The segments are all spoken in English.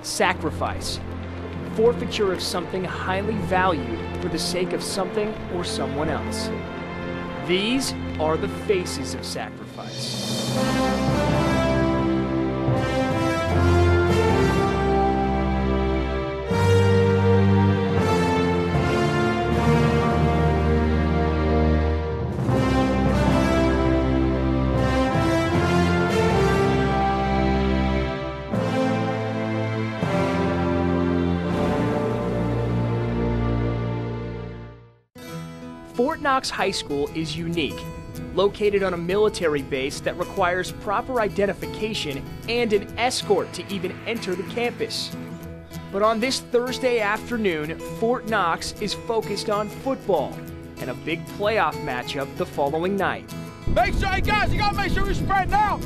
sacrifice. Forfeiture of something highly valued for the sake of something or someone else. These are the faces of sacrifice. Fort Knox High School is unique, located on a military base that requires proper identification and an escort to even enter the campus. But on this Thursday afternoon, Fort Knox is focused on football and a big playoff matchup the following night. Make sure, hey guys, you gotta make sure we spread out.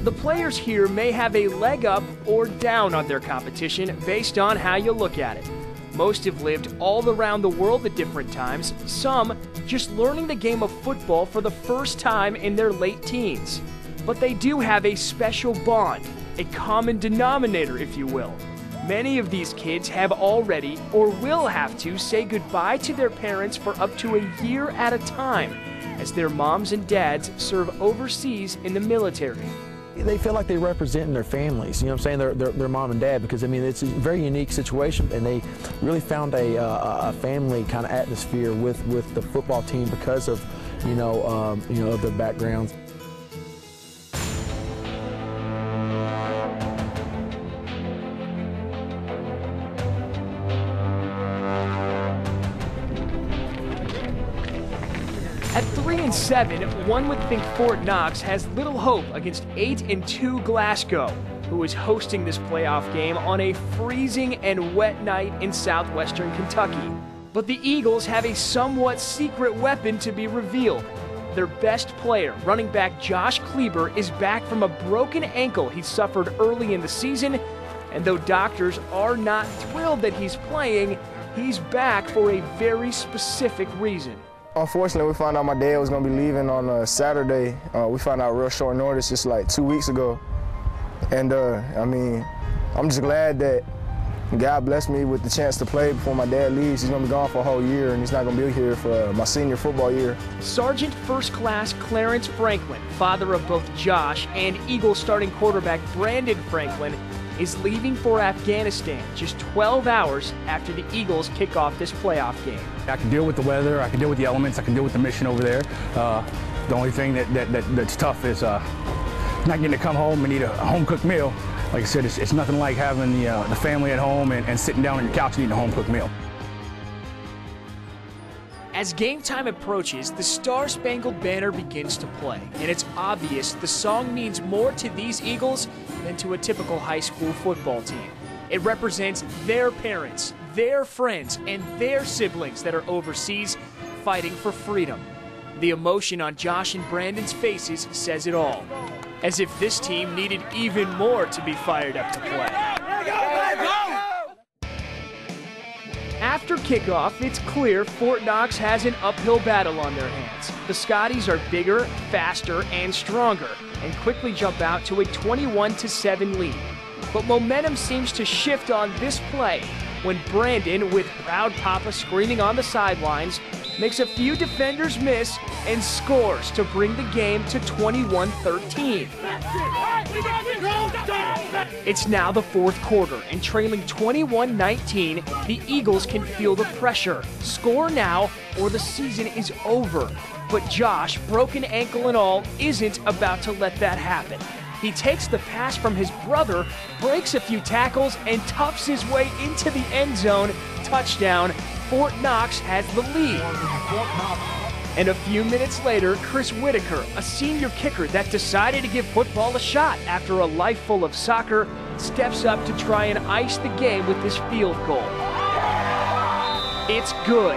The players here may have a leg up or down on their competition based on how you look at it. Most have lived all around the world at different times, some just learning the game of football for the first time in their late teens. But they do have a special bond, a common denominator, if you will. Many of these kids have already or will have to say goodbye to their parents for up to a year at a time, as their moms and dads serve overseas in the military. They feel like they're representing their families, you know what I'm saying, their mom and dad, because I mean it's a very unique situation, and they really found a family kind of atmosphere with the football team because of of their backgrounds. At 3-7, one would think Fort Knox has little hope against 8-2 Glasgow, who is hosting this playoff game on a freezing and wet night in southwestern Kentucky. But the Eagles have a somewhat secret weapon to be revealed. Their best player, running back Josh Kleber, is back from a broken ankle he suffered early in the season, and though doctors are not thrilled that he's playing, he's back for a very specific reason. Unfortunately, we found out my dad was going to be leaving on Saturday. We found out real short notice, just like 2 weeks ago. And I mean, I'm just glad that God blessed me with the chance to play before my dad leaves. He's going to be gone for a whole year, and he's not going to be here for my senior football year. Sergeant First Class Clarence Franklin, father of both Josh and Eagles starting quarterback Brandon Franklin, is leaving for Afghanistan just 12 hours after the Eagles kick off this playoff game. I can deal with the weather, I can deal with the elements, I can deal with the mission over there. The only thing that's tough is not getting to come home and eat a home-cooked meal. Like I said, it's nothing like having the family at home and sitting down on your couch and eating a home-cooked meal. As game time approaches, the Star-Spangled Banner begins to play, and it's obvious the song means more to these Eagles than to a typical high school football team. It represents their parents, their friends, and their siblings that are overseas fighting for freedom. The emotion on Josh and Brandon's faces says it all, as if this team needed even more to be fired up to play. After kickoff, it's clear Fort Knox has an uphill battle on their hands. The Scotties are bigger, faster, and stronger, and quickly jump out to a 21-7 lead. But momentum seems to shift on this play when Brandon, with proud Papa screaming on the sidelines, makes a few defenders miss and scores to bring the game to 21-13. It's now the fourth quarter, and trailing 21-19, the Eagles can feel the pressure. Score now, or the season is over. But Josh, broken ankle and all, isn't about to let that happen. He takes the pass from his brother, breaks a few tackles, and toughs his way into the end zone. Touchdown. Fort Knox has the lead. And a few minutes later, Chris Whitaker, a senior kicker that decided to give football a shot after a life full of soccer, steps up to try and ice the game with this field goal. It's good.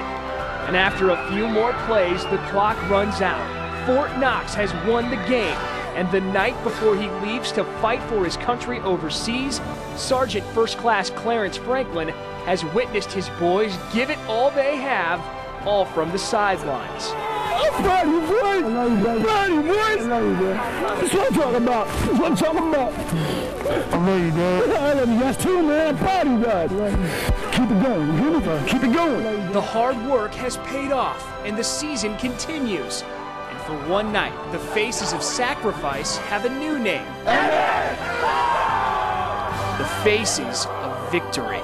And after a few more plays, the clock runs out. Fort Knox has won the game. And the night before he leaves to fight for his country overseas, Sergeant First Class Clarence Franklin has witnessed his boys give it all they have, all from the sidelines. Proud of you, boy. I love you, brother. Proud of you, boy. I love you, bro. That's what I'm talking about. That's what I'm talking about. I love you, bro. I love you guys too, man. I'm proud of you guys. Keep it going. You hear me, bro? Keep it going. The hard work has paid off, and the season continues. And for one night, the faces of sacrifice have a new name. The faces of victory.